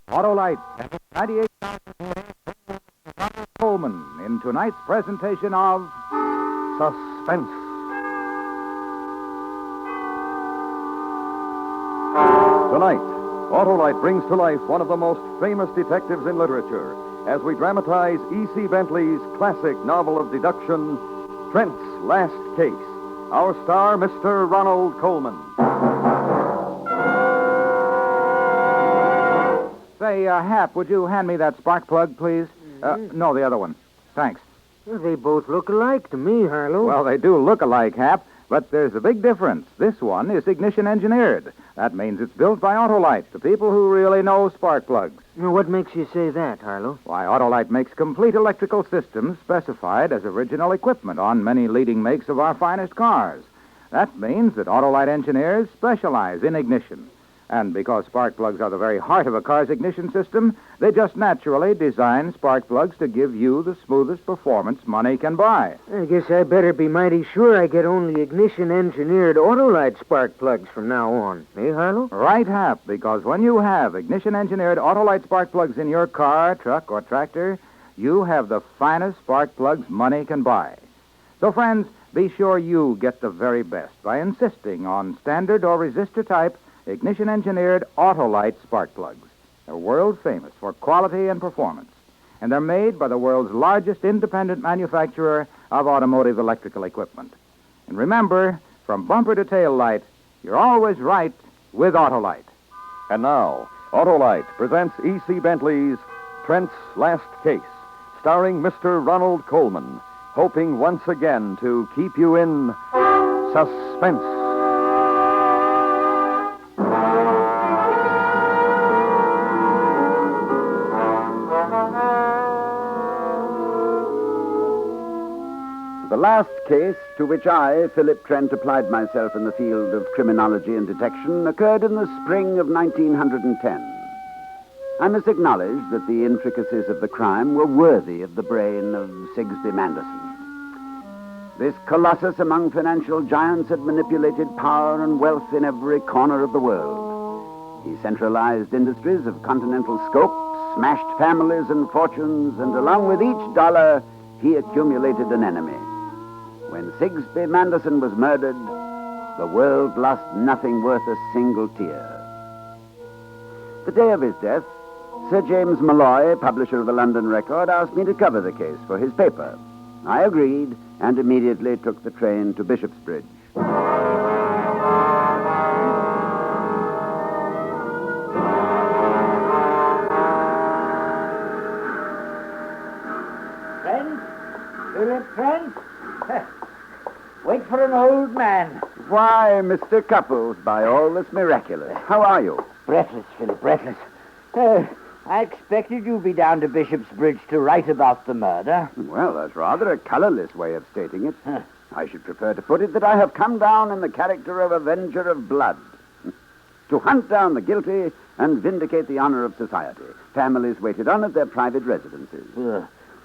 Autolite, 98,000 Coleman in tonight's presentation of Suspense. Tonight, Autolite brings to life one of the most famous detectives in literature as we dramatize E.C. Bentley's classic novel of deduction, Trent's Last Case. Our star, Mr. Ronald Coleman. Say, Hap, would you hand me that spark plug, please? No, the other one. Thanks. Well, they both look alike to me, Harlow. Well, they do look alike, Hap, but there's a big difference. This one is ignition engineered. That means it's built by Autolite, the people who really know spark plugs. Now, what makes you say that, Harlow? Why, Autolite makes complete electrical systems specified as original equipment on many leading makes of our finest cars. That means that Autolite engineers specialize in ignition. And because spark plugs are the very heart of a car's ignition system, they just naturally design spark plugs to give you the smoothest performance money can buy. I guess I better be mighty sure I get only ignition-engineered Autolite spark plugs from now on. Eh, Harlow? Right, Hap, because when you have ignition-engineered Autolite spark plugs in your car, truck, or tractor, you have the finest spark plugs money can buy. So, friends, be sure you get the very best by insisting on standard or resistor type ignition-engineered Autolite spark plugs. They're world famous for quality and performance, and they're made by the world's largest independent manufacturer of automotive electrical equipment. And remember, from bumper to tail light, you're always right with Autolite. And now, Autolite presents E.C. Bentley's Trent's Last Case, starring Mr. Ronald Coleman, hoping once again to keep you in suspense. The last case to which I, Philip Trent, applied myself in the field of criminology and detection occurred in the spring of 1910. I must acknowledge that the intricacies of the crime were worthy of the brain of Sigsbee Manderson. This colossus among financial giants had manipulated power and wealth in every corner of the world. He centralized industries of continental scope, smashed families and fortunes, and along with each dollar, he accumulated an enemy. When Sigsbee Manderson was murdered, the world lost nothing worth a single tear. The day of his death, Sir James Malloy, publisher of the London Record, asked me to cover the case for his paper. I agreed and immediately took the train to Bishopsbridge. Trent? Philip Trent? Wait for an old man. Why, Mr. Cupples, by all that's miraculous. How are you? Breathless, Philip, breathless. I expected you'd be down to Bishopsbridge to write about the murder. Well, that's rather a colorless way of stating it. I should prefer to put it that I have come down in the character of avenger of blood. To hunt down the guilty and vindicate the honor of society. Families waited on at their private residences.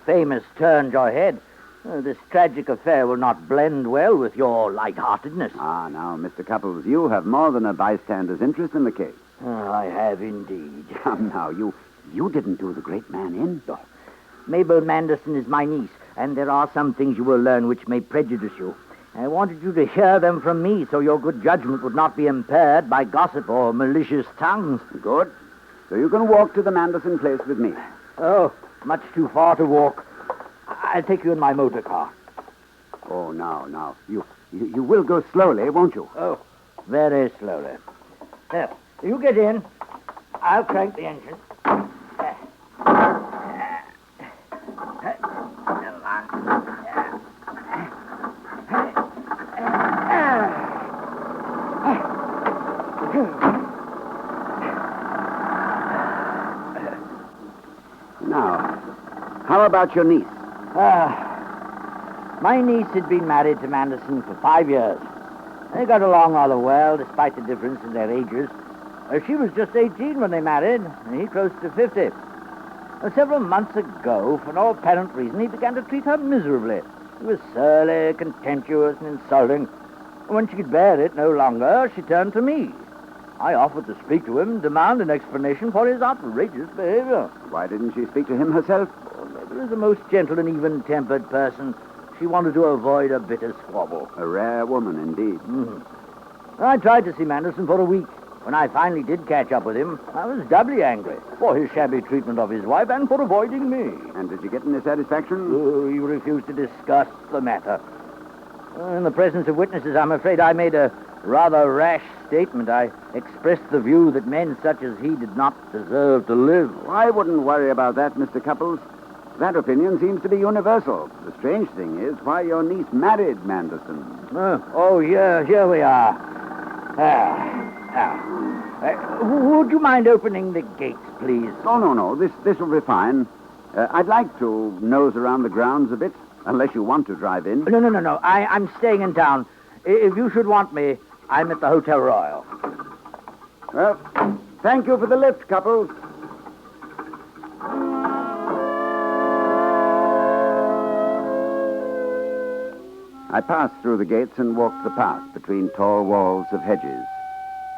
Famous turned your head. This tragic affair will not blend well with your light-heartedness. Ah, now, Mr. Cupples, you have more than a bystander's interest in the case. I have indeed. Come now, you didn't do the great man in. Oh. Mabel Manderson is my niece, and there are some things you will learn which may prejudice you. I wanted you to hear them from me so your good judgment would not be impaired by gossip or malicious tongues. Good. So you can walk to the Manderson place with me. Oh, much too far to walk. I'll take you in my motor car. Oh, now. You will go slowly, won't you? Oh, very slowly. There, you get in. I'll crank the engine. Now, how about your niece? My niece had been married to Manderson for 5 years. They got along rather well, despite the difference in their ages. She was just 18 when they married, and he close to 50. Several months ago, for no apparent reason, he began to treat her miserably. He was surly, contemptuous, and insulting. When she could bear it no longer, she turned to me. I offered to speak to him, demand an explanation for his outrageous behavior. Why didn't she speak to him herself? Mother is a most gentle and even-tempered person. She wanted to avoid a bitter squabble. A rare woman, indeed. I tried to see Manderson for a week. When I finally did catch up with him, I was doubly angry for his shabby treatment of his wife and for avoiding me. And did you get any satisfaction? He refused to discuss the matter. In the presence of witnesses, I'm afraid I made a rather rash statement. I expressed the view that men such as he did not deserve to live. I wouldn't worry about that, Mr. Couples. That opinion seems to be universal. The strange thing is why your niece married Manderson. Here we are. Would you mind opening the gates, please? Oh, no. This will be fine. I'd like to nose around the grounds a bit, unless you want to drive in. No. I'm staying in town. If you should want me, I'm at the Hotel Royal. Well, thank you for the lift, Couples. I passed through the gates and walked the path between tall walls of hedges.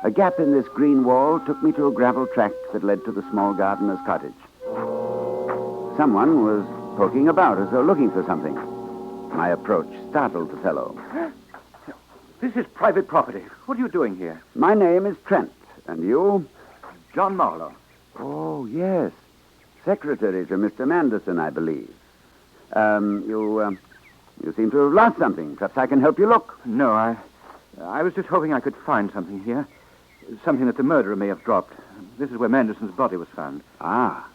A gap in this green wall took me to a gravel track that led to the small gardener's cottage. Someone was poking about as though looking for something. My approach startled the fellow. This is private property. What are you doing here? My name is Trent. And you? John Marlowe. Oh, yes. Secretary to Mr. Manderson, I believe. You seem to have lost something. Perhaps I can help you look. No, I was just hoping I could find something here. Something that the murderer may have dropped. This is where Manderson's body was found. Ah.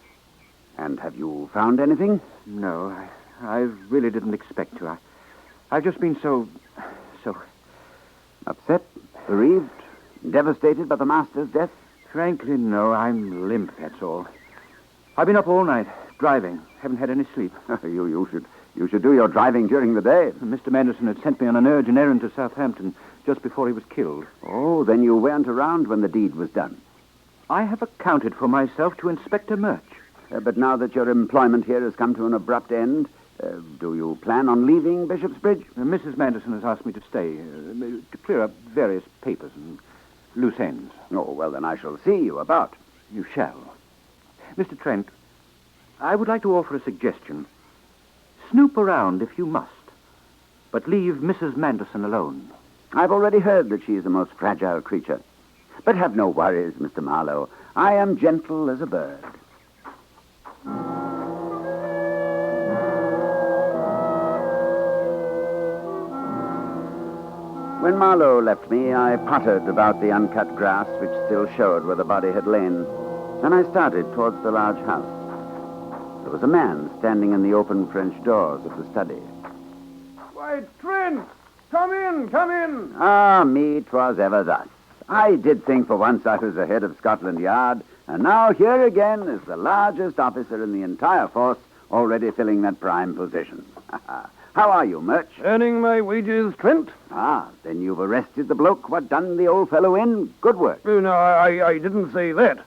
And have you found anything? No, I really didn't expect to. I've just been so... Upset? Bereaved? Devastated by the master's death? Frankly, no. I'm limp, that's all. I've been up all night, driving. Haven't had any sleep. You should do your driving during the day. Mr. Manderson had sent me on an urgent errand to Southampton just before he was killed. Oh, then you weren't around when the deed was done. I have accounted for myself to Inspector Murch. But now that your employment here has come to an abrupt end, do you plan on leaving Bishopsbridge? Mrs. Manderson has asked me to stay, to clear up various papers and loose ends. Oh, well, then I shall see you about. You shall. Mr. Trent, I would like to offer a suggestion. Snoop around if you must, but leave Mrs. Manderson alone. I've already heard that she is a most fragile creature. But have no worries, Mr. Marlowe. I am gentle as a bird. When Marlowe left me, I pottered about the uncut grass which still showed where the body had lain. Then I started towards the large house. There was a man standing in the open French doors of the study. Why, Trent! Come in! Ah, me, 'twas ever thus. I did think for once I was the head of Scotland Yard, and now here again is the largest officer in the entire force already filling that prime position. How are you, Murch? Earning my wages, Trent? Ah, then you've arrested the bloke what done the old fellow in? Good work. Oh, no, I didn't say that.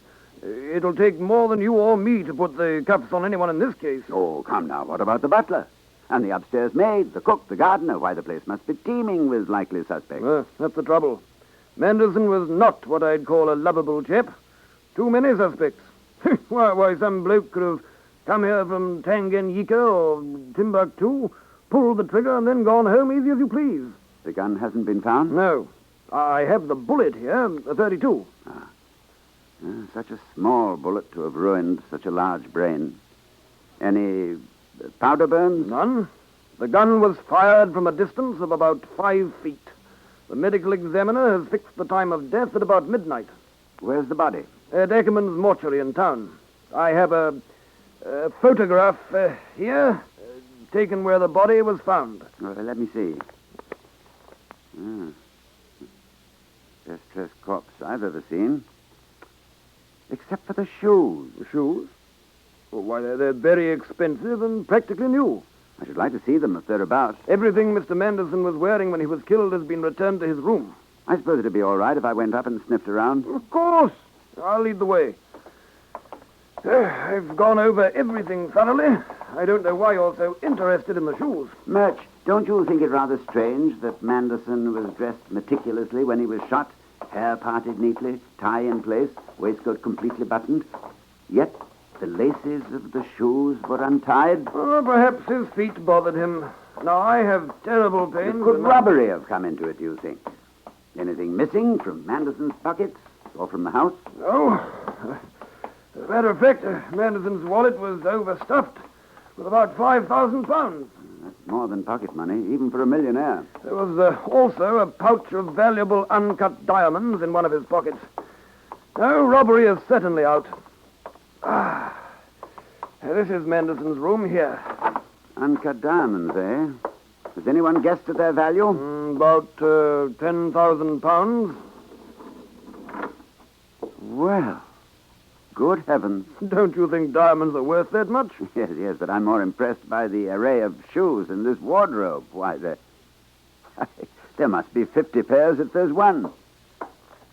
It'll take more than you or me to put the cuffs on anyone in this case. Oh, come now, what about the butler? And the upstairs maid, the cook, the gardener? Why, the place must be teeming with likely suspects. That's the trouble. Manderson was not what I'd call a lovable chap. Too many suspects. Why, some bloke could have come here from Tanganyika or Timbuktu, pulled the trigger, and then gone home easy as you please. The gun hasn't been found? No. I have the bullet here, a .32. Such a small bullet to have ruined such a large brain. Any powder burns? None. The gun was fired from a distance of about 5 feet. The medical examiner has fixed the time of death at about midnight. Where's the body? At Ackerman's mortuary in town. I have a photograph here, taken where the body was found. Let me see. Best dressed corpse I've ever seen. Except for the shoes. The shoes? Well, why, they're very expensive and practically new. I should like to see them if they're about. Everything Mr. Manderson was wearing when he was killed has been returned to his room. I suppose it'd be all right if I went up and sniffed around. Of course. I'll lead the way. I've gone over everything thoroughly. I don't know why you're so interested in the shoes. Murch, don't you think it rather strange that Manderson was dressed meticulously when he was shot? hair parted neatly, tie in place, waistcoat completely buttoned. Yet the laces of the shoes were untied. Oh, perhaps his feet bothered him. Now, I have terrible pain. Could robbery have come into it, do you think? Anything missing from Manderson's pockets or from the house? No. As a matter of fact, Manderson's wallet was overstuffed with about £5,000. That's more than pocket money, even for a millionaire. There was also a pouch of valuable uncut diamonds in one of his pockets. No, robbery is certainly out. This is Manderson's room here. Uncut diamonds, eh? Has anyone guessed at their value? About £10,000. Well, good heavens. Don't you think diamonds are worth that much? Yes, but I'm more impressed by the array of shoes in this wardrobe. Why, there must be 50 pairs if there's one.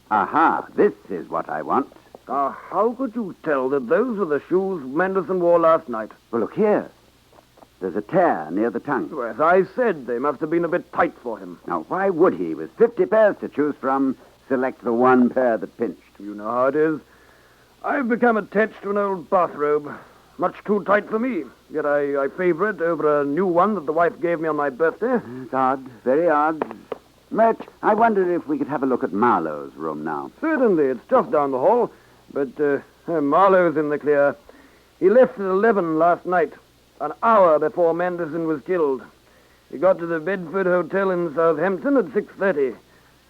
Aha, this is what I want. How could you tell that those were the shoes Manderson wore last night? Well, look here. There's a tear near the tongue. Well, as I said, they must have been a bit tight for him. Now, why would he, with 50 pairs to choose from, select the one pair that pinched? You know how it is. I've become attached to an old bathrobe. Much too tight for me. Yet I favor it over a new one that the wife gave me on my birthday. It's odd, very odd. Murch, I wonder if we could have a look at Marlowe's room now. Certainly, it's just down the hall. But Marlowe's in the clear. He left at 11 last night, an hour before Manderson was killed. He got to the Bedford Hotel in Southampton at 6:30.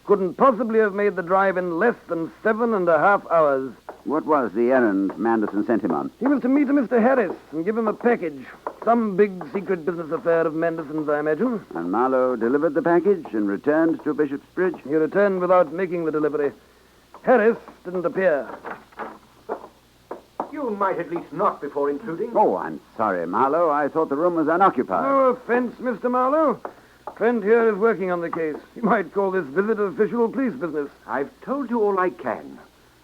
Couldn't possibly have made the drive in less than 7.5 hours. What was the errand Manderson sent him on? He was to meet Mr. Harris and give him a package. Some big secret business affair of Manderson's, I imagine. And Marlowe delivered the package and returned to Bishopsbridge? He returned without making the delivery. Harris didn't appear. You might at least knock before intruding. Oh, I'm sorry, Marlowe. I thought the room was unoccupied. No offense, Mr. Marlowe. Trent here is working on the case. You might call this visit official police business. I've told you all I can.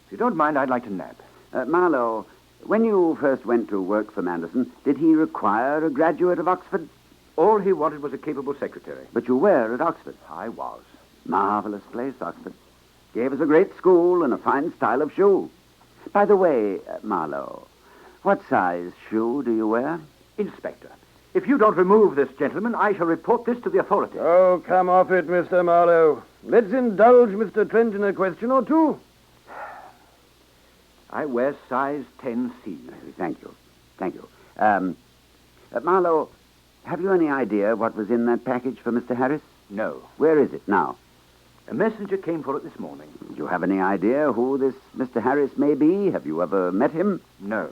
If you don't mind, I'd like to nap. Marlowe, when you first went to work for Manderson, did he require a graduate of Oxford? All he wanted was a capable secretary. But you were at Oxford. I was. Marvelous place, Oxford. Gave us a great school and a fine style of shoe. By the way, Marlowe, what size shoe do you wear? Inspector, if you don't remove this gentleman, I shall report this to the authorities. Oh, come off it, Mr. Marlowe. Let's indulge Mr. Trent in a question or two. I wear size 10C. Thank you. Marlowe, have you any idea what was in that package for Mr. Harris? No. Where is it now? A messenger came for it this morning. Do you have any idea who this Mr. Harris may be? Have you ever met him? No.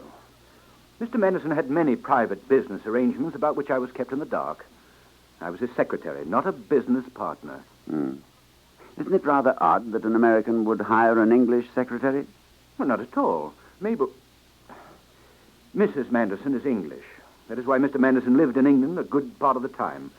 Mr. Manderson had many private business arrangements about which I was kept in the dark. I was his secretary, not a business partner. Isn't it rather odd that an American would hire an English secretary? Well, not at all. Mabel... Mrs. Manderson is English. That is why Mr. Manderson lived in England a good part of the time.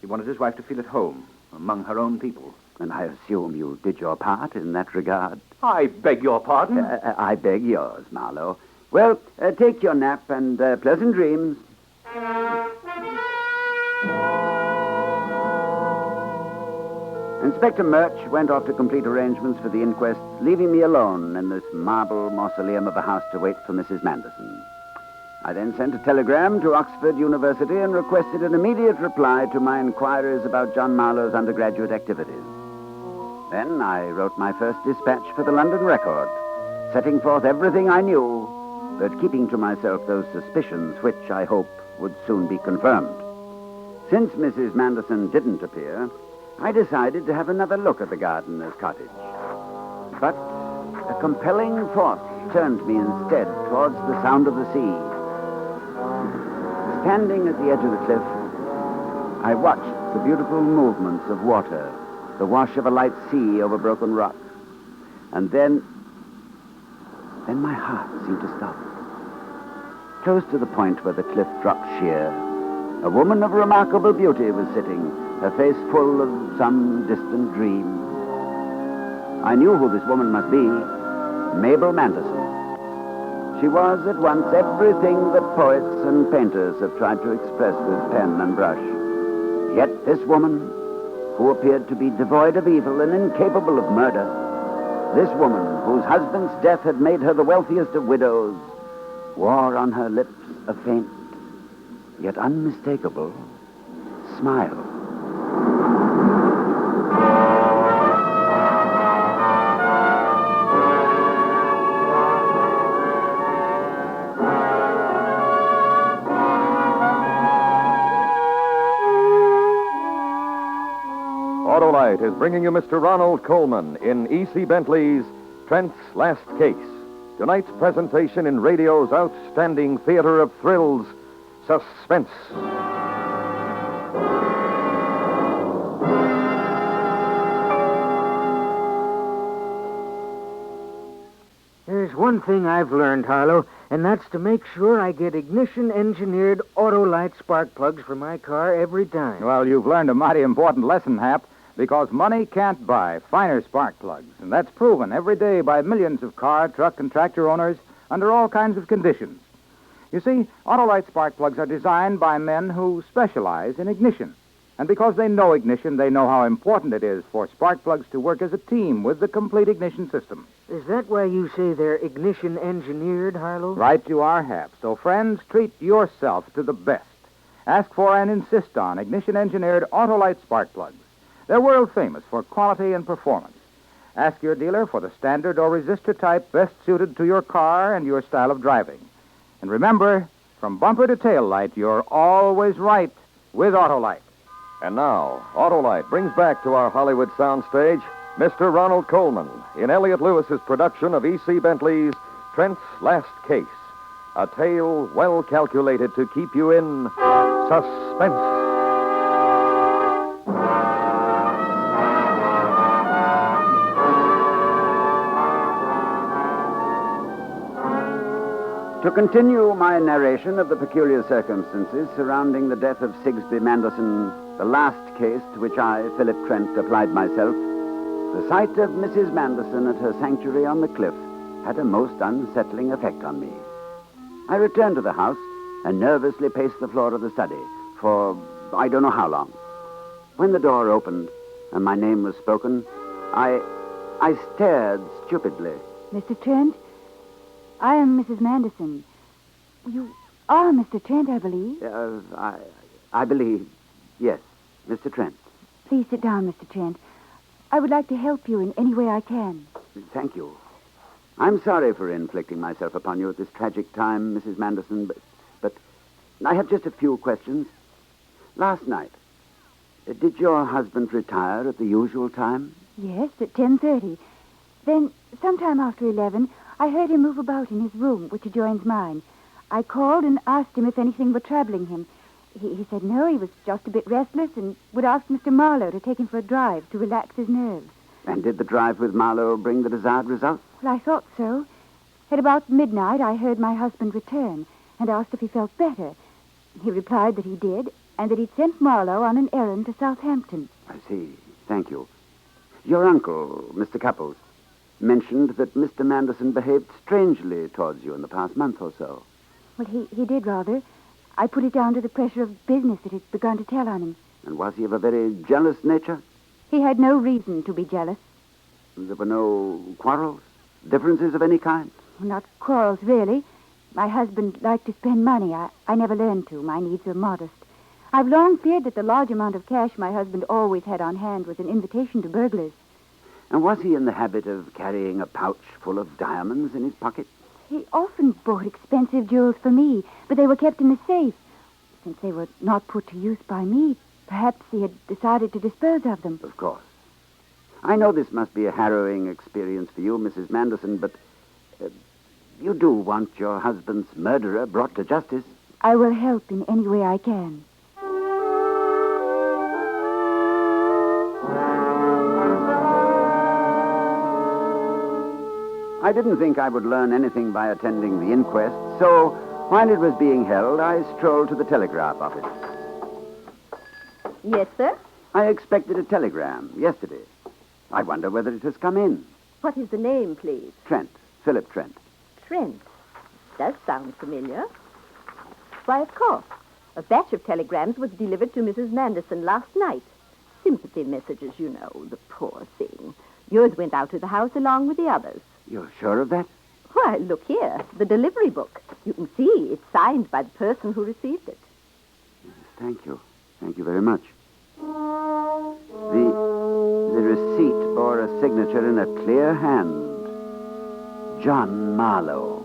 He wanted his wife to feel at home among her own people. And I assume you did your part in that regard. I beg your pardon? I beg yours, Marlowe. Well, take your nap and pleasant dreams. Inspector Murch went off to complete arrangements for the inquest, leaving me alone in this marble mausoleum of a house to wait for Mrs. Manderson. I then sent a telegram to Oxford University and requested an immediate reply to my inquiries about John Marlowe's undergraduate activities. Then I wrote my first dispatch for the London Record, setting forth everything I knew, but keeping to myself those suspicions which, I hope, would soon be confirmed. Since Mrs. Manderson didn't appear, I decided to have another look at the gardener's cottage. But a compelling force turned me instead towards the sound of the sea. Standing at the edge of the cliff, I watched the beautiful movements of water, the wash of a light sea over broken rock. And then my heart seemed to stop. Close to the point where the cliff dropped sheer, a woman of remarkable beauty was sitting, her face full of some distant dream. I knew who this woman must be, Mabel Manderson. She was at once everything that poets and painters have tried to express with pen and brush. Yet this woman, who appeared to be devoid of evil and incapable of murder, This woman, whose husband's death had made her the wealthiest of widows, wore on her lips a faint, yet unmistakable, smile. Autolite is bringing you Mr. Ronald Coleman in E.C. Bentley's Trent's Last Case. Tonight's presentation in radio's outstanding theater of thrills, Suspense. There's one thing I've learned, Harlow, and that's to make sure I get ignition-engineered Autolite spark plugs for my car every time. Well, you've learned a mighty important lesson, Hap, because money can't buy finer spark plugs, and that's proven every day by millions of car, truck, and tractor owners under all kinds of conditions. You see, Autolite spark plugs are designed by men who specialize in ignition. And because they know ignition, they know how important it is for spark plugs to work as a team with the complete ignition system. Is that why you say they're ignition-engineered, Harlow? Right you are, Hap. So, friends, treat yourself to the best. Ask for and insist on ignition-engineered Autolite spark plugs. They're world-famous for quality and performance. Ask your dealer for the standard or resistor type best suited to your car and your style of driving. And remember, from bumper to tail light, you're always right with Autolite. And now, Autolite brings back to our Hollywood soundstage Mr. Ronald Coleman in Elliott Lewis's production of E.C. Bentley's Trent's Last Case, a tale well calculated to keep you in suspense. To continue my narration of the peculiar circumstances surrounding the death of Sigsbee Manderson, the last case to which I, Philip Trent, applied myself, the sight of Mrs. Manderson at her sanctuary on the cliff had a most unsettling effect on me. I returned to the house and nervously paced the floor of the study for I don't know how long. When the door opened and my name was spoken, I stared stupidly. Mr. Trent? I am Mrs. Manderson. You are Mr. Trent, I believe. I believe, yes, Mr. Trent. Please sit down, Mr. Trent. I would like to help you in any way I can. Thank you. I'm sorry for inflicting myself upon you at this tragic time, Mrs. Manderson, but I have just a few questions. Last night, did your husband retire at the usual time? Yes, at 10:30. Then, sometime after 11, I heard him move about in his room, which adjoins mine. I called and asked him if anything were troubling him. He said no, he was just a bit restless and would ask Mr. Marlowe to take him for a drive to relax his nerves. And did the drive with Marlowe bring the desired result? Well, I thought so. At about midnight, I heard my husband return and asked if he felt better. He replied that he did, and that he'd sent Marlowe on an errand to Southampton. I see. Thank you. Your uncle, Mr. Couples, mentioned that Mr. Manderson behaved strangely towards you in the past month or so. Well, he did, rather. I put it down to the pressure of business that had begun to tell on him. And was he of a very jealous nature? He had no reason to be jealous. There were no quarrels? Differences of any kind? Not quarrels, really. My husband liked to spend money. I never learned to. My needs were modest. I've long feared that the large amount of cash my husband always had on hand was an invitation to burglars. And was he in the habit of carrying a pouch full of diamonds in his pocket? He often bought expensive jewels for me, but they were kept in the safe. Since they were not put to use by me, perhaps he had decided to dispose of them. Of course. I know this must be a harrowing experience for you, Mrs. Manderson, but you do want your husband's murderer brought to justice. I will help in any way I can. I didn't think I would learn anything by attending the inquest, so while it was being held, I strolled to the telegraph office. Yes, sir? I expected a telegram yesterday. I wonder whether it has come in. What is the name, please? Trent. Philip Trent. Trent. Does sound familiar. Why, of course. A batch of telegrams was delivered to Mrs. Manderson last night. Sympathy messages, you know. The poor thing. Yours went out to the house along with the others. You're sure of that? Why, look here, the delivery book. You can see it's signed by the person who received it. Thank you. Thank you very much. The receipt bore a signature in a clear hand. John Marlowe.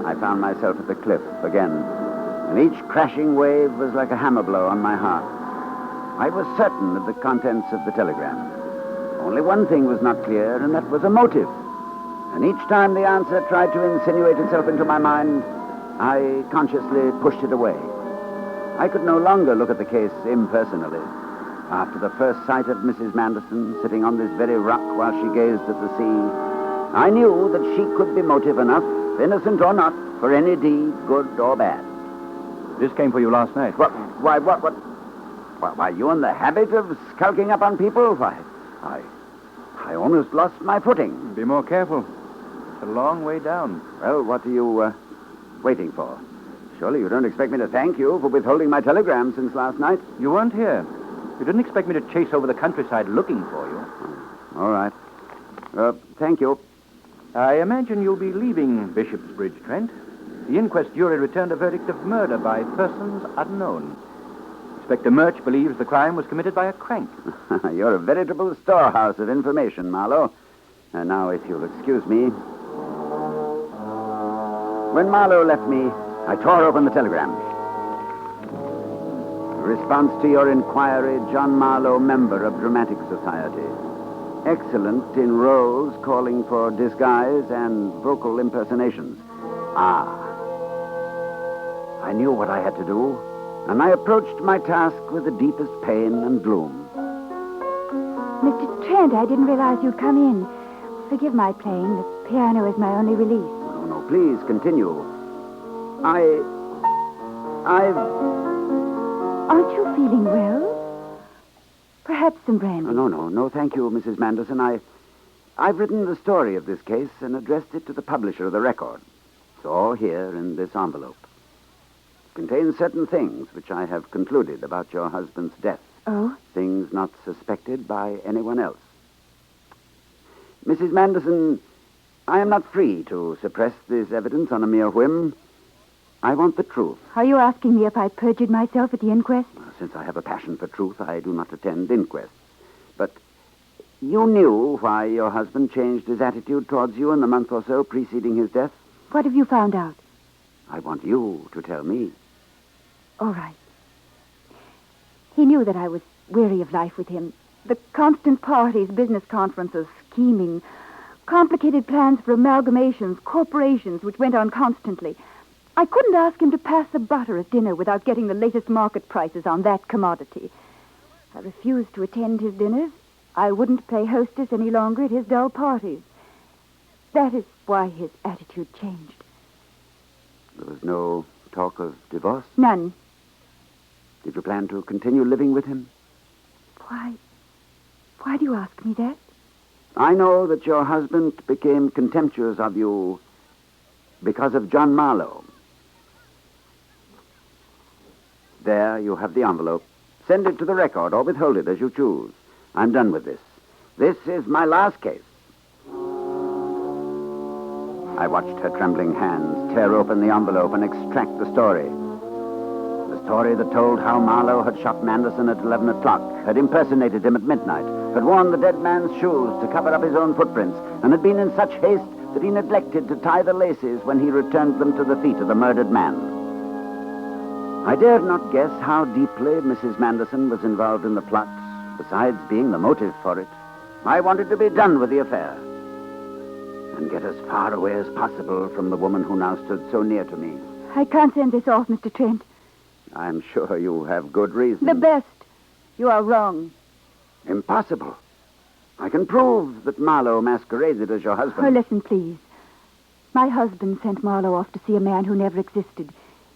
I found myself at the cliff again, and each crashing wave was like a hammer blow on my heart. I was certain of the contents of the telegram. Only one thing was not clear, and that was a motive. And each time the answer tried to insinuate itself into my mind, I consciously pushed it away. I could no longer look at the case impersonally. After the first sight of Mrs. Manderson sitting on this very rock while she gazed at the sea, I knew that she could be motive enough, innocent or not, for any deed, good or bad. This came for you last night. What? Why, you in the habit of skulking up on people? Why, I almost lost my footing. Be more careful. It's a long way down. Well, what are you waiting for? Surely you don't expect me to thank you for withholding my telegram since last night? You weren't here. You didn't expect me to chase over the countryside looking for you. All right. Thank you. I imagine you'll be leaving Bishopsbridge, Trent. The inquest jury returned a verdict of murder by persons unknown. Inspector Murch believes the crime was committed by a crank. You're a veritable storehouse of information, Marlowe. And now, if you'll excuse me. When Marlowe left me, I tore open the telegram. Response to your inquiry, John Marlowe, member of Dramatic Society. Excellent in roles calling for disguise and vocal impersonations. I knew what I had to do, and I approached my task with the deepest pain and gloom. Mr. Trent, I didn't realize you'd come in. Forgive my playing. The piano is my only release. No, please continue. Aren't you feeling well? Perhaps some brandy. No, thank you, Mrs. Manderson. I've written the story of this case and addressed it to the publisher of the record. It's all here in this envelope. It contains certain things which I have concluded about your husband's death. Oh? Things not suspected by anyone else. Mrs. Manderson, I am not free to suppress this evidence on a mere whim. I want the truth. Are you asking me if I perjured myself at the inquest? Since I have a passion for truth, I do not attend inquests. But you knew why your husband changed his attitude towards you in the month or so preceding his death? What have you found out? I want you to tell me. All right. He knew that I was weary of life with him. The constant parties, business conferences, scheming, complicated plans for amalgamations, corporations, which went on constantly. I couldn't ask him to pass the butter at dinner without getting the latest market prices on that commodity. I refused to attend his dinners. I wouldn't play hostess any longer at his dull parties. That is why his attitude changed. There was no talk of divorce? None. Did you plan to continue living with him? Why do you ask me that? I know that your husband became contemptuous of you because of John Marlowe. There, you have the envelope. Send it to the record or withhold it as you choose. I'm done with this. This is my last case. I watched her trembling hands tear open the envelope and extract the story. The story that told how Marlowe had shot Manderson at 11 o'clock, had impersonated him at midnight, had worn the dead man's shoes to cover up his own footprints, and had been in such haste that he neglected to tie the laces when he returned them to the feet of the murdered man. I dared not guess how deeply Mrs. Manderson was involved in the plot, besides being the motive for it. I wanted to be done with the affair and get as far away as possible from the woman who now stood so near to me. I can't send this off, Mr. Trent. I'm sure you have good reason. The best. You are wrong. Impossible. I can prove that Marlowe masqueraded as your husband. Oh, listen, please. My husband sent Marlowe off to see a man who never existed.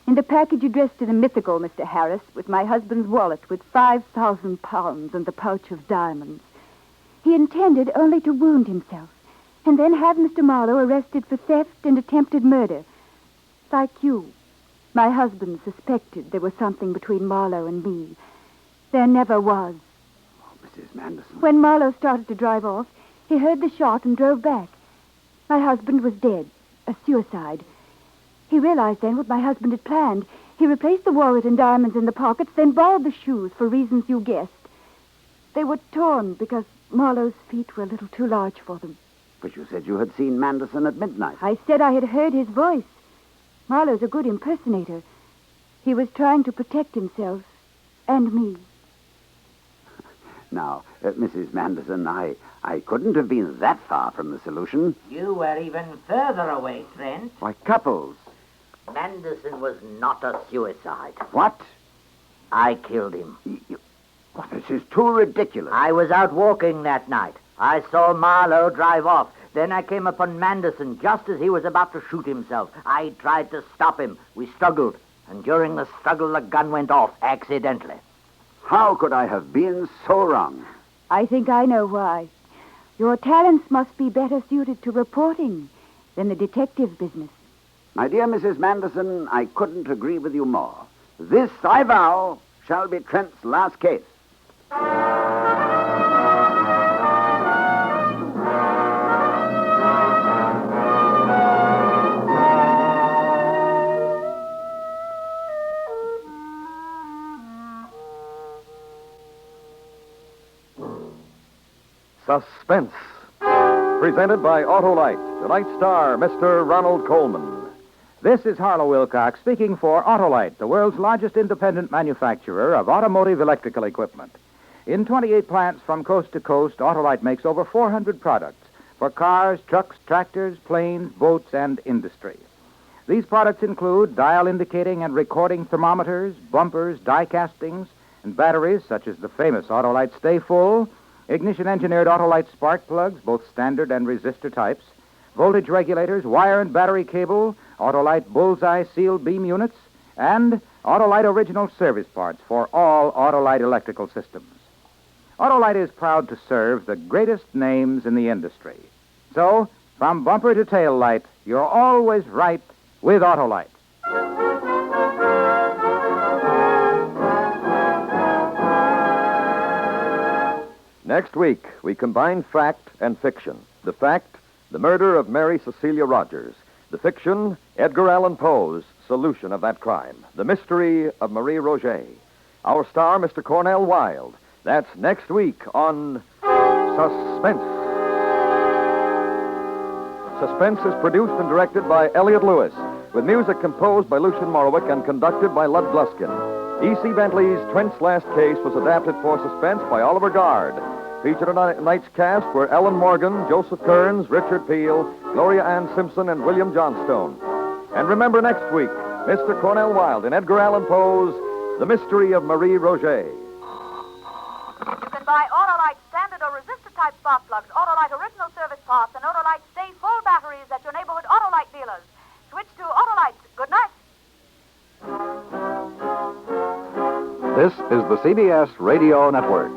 In the package addressed to the mythical Mr. Harris was my husband's wallet with £5,000 and the pouch of diamonds. He intended only to wound himself and then have Mr. Marlowe arrested for theft and attempted murder. Like you, my husband suspected there was something between Marlowe and me. There never was. Oh, Mrs. Manderson. When Marlowe started to drive off, he heard the shot and drove back. My husband was dead, a suicide. He realized then what my husband had planned. He replaced the wallet and diamonds in the pockets, then borrowed the shoes for reasons you guessed. They were torn because Marlowe's feet were a little too large for them. But you said you had seen Manderson at midnight. I said I had heard his voice. Marlowe's a good impersonator. He was trying to protect himself and me. Now, Mrs. Manderson, I couldn't have been that far from the solution. You were even further away, Trent. Why, Couples. Manderson was not a suicide. What? I killed him. Well, this is too ridiculous. I was out walking that night. I saw Marlowe drive off. Then I came upon Manderson just as he was about to shoot himself. I tried to stop him. We struggled. And during the struggle, the gun went off accidentally. How could I have been so wrong? I think I know why. Your talents must be better suited to reporting than the detective business. My dear Mrs. Manderson, I couldn't agree with you more. This, I vow, shall be Trent's last case. Suspense. Presented by Autolite. Tonight's star, Mr. Ronald Coleman. This is Harlow Wilcox speaking for Autolite, the world's largest independent manufacturer of automotive electrical equipment. In 28 plants from coast to coast, Autolite makes over 400 products for cars, trucks, tractors, planes, boats, and industry. These products include dial indicating and recording thermometers, bumpers, die castings, and batteries such as the famous Autolite Stay Full, ignition-engineered Autolite spark plugs, both standard and resistor types, voltage regulators, wire and battery cable, Autolite bullseye sealed beam units, and Autolite original service parts for all Autolite electrical systems. Autolite is proud to serve the greatest names in the industry. So, from bumper to tail light, you're always right with Autolite. Next week, we combine fact and fiction. The fact, the murder of Mary Cecilia Rogers. The fiction, Edgar Allan Poe's solution of that crime. The mystery of Marie Roget. Our star, Mr. Cornell Wilde. That's next week on Suspense. Suspense is produced and directed by Elliot Lewis, with music composed by Lucian Morowick and conducted by Lud Gluskin. E.C. Bentley's Trent's Last Case was adapted for Suspense by Oliver Gard. Featured in tonight's cast were Ellen Morgan, Joseph Kearns, Richard Peel, Gloria Ann Simpson, and William Johnstone. And remember next week, Mr. Cornell Wilde and Edgar Allan Poe's The Mystery of Marie Roget. You can buy Autolite standard or resistor type spark plugs, Autolite original service parts, and Autolite Stay Full batteries at your neighborhood Autolite dealers. Switch to Autolite. Good night. This is the CBS Radio Network.